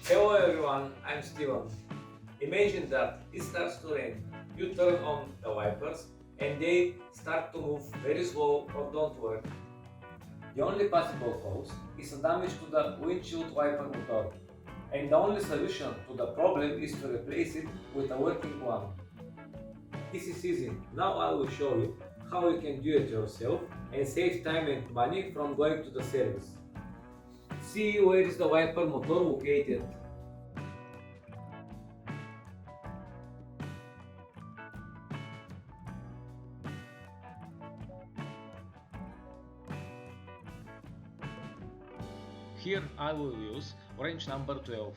Hello everyone, I'm Steven. Imagine that it starts to rain. You turn on the wipers and they start to move very slow or don't work. The only possible cause is a damage to the windshield wiper motor. And the only solution to the problem is to replace it with a working one. This is easy. Now I will show you how you can do it yourself and save time and money from going to the service. See where is the wiper motor located. Here I will use wrench number 12.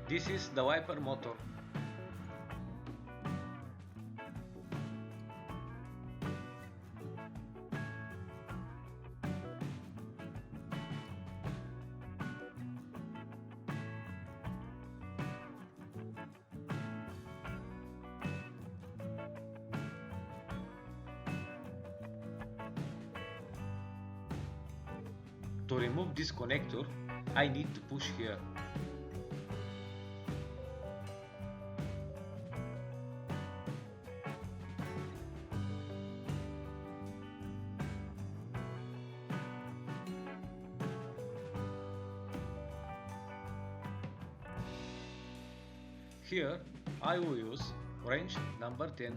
This is the wiper motor. To remove this connector, I need to push here. Here I will use wrench number 10.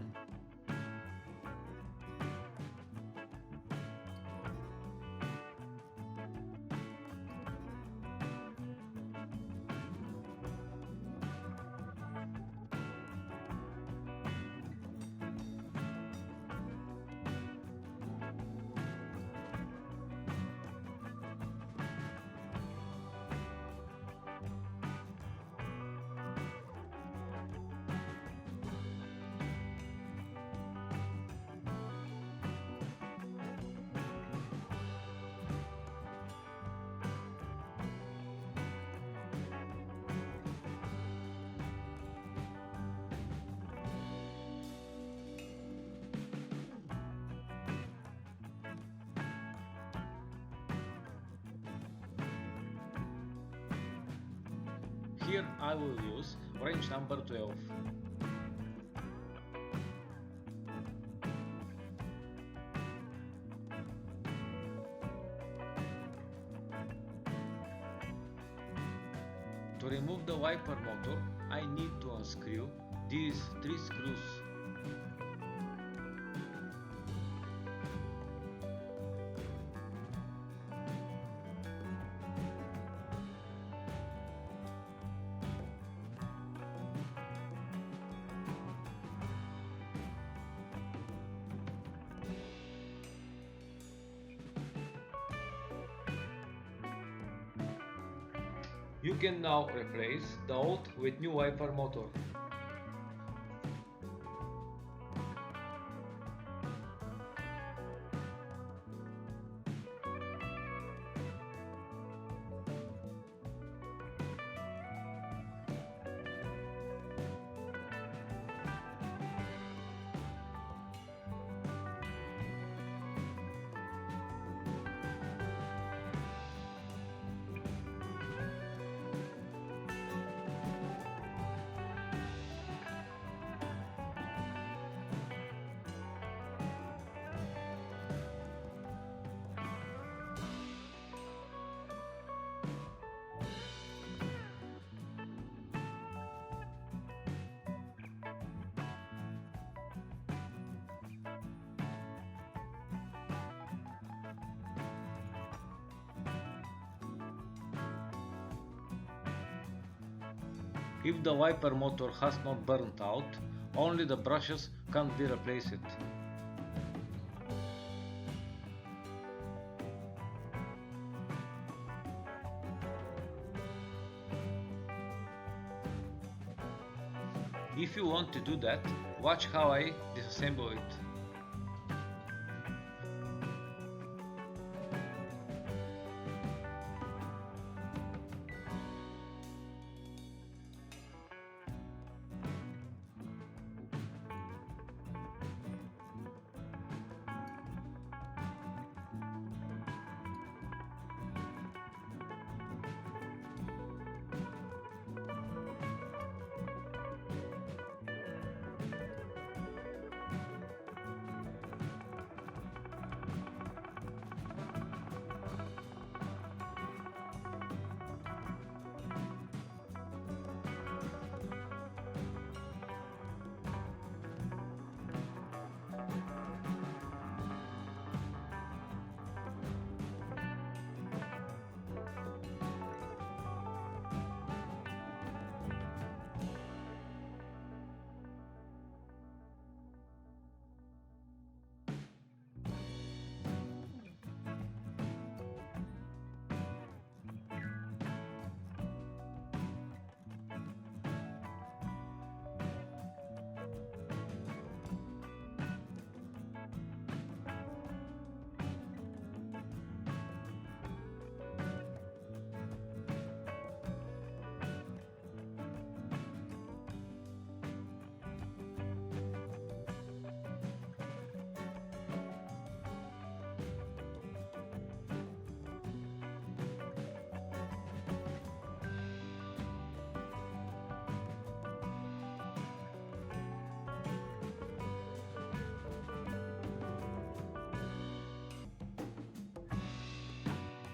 Here I will use wrench number 12. To remove the wiper motor, I need to unscrew these 3 screws. You can now replace the old with new wiper motor. If the wiper motor has not burnt out, only the brushes can be replaced. If you want to do that, watch how I disassemble it.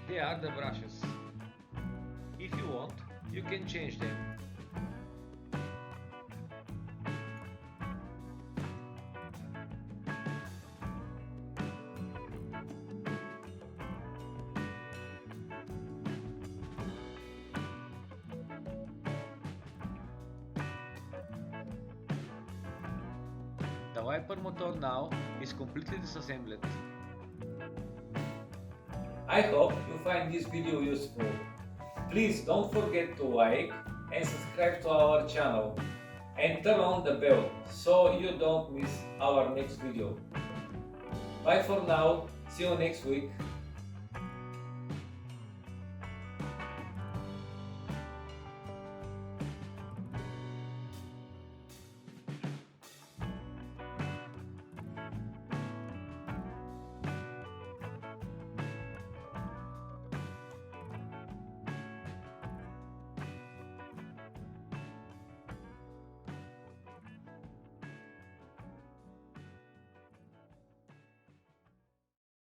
They are the brushes. If you want, you can change them. The wiper motor now is completely disassembled. I hope you find this video useful. Please don't forget to like and subscribe to our channel and turn on the bell so you don't miss our next video. Bye for now, see you next week.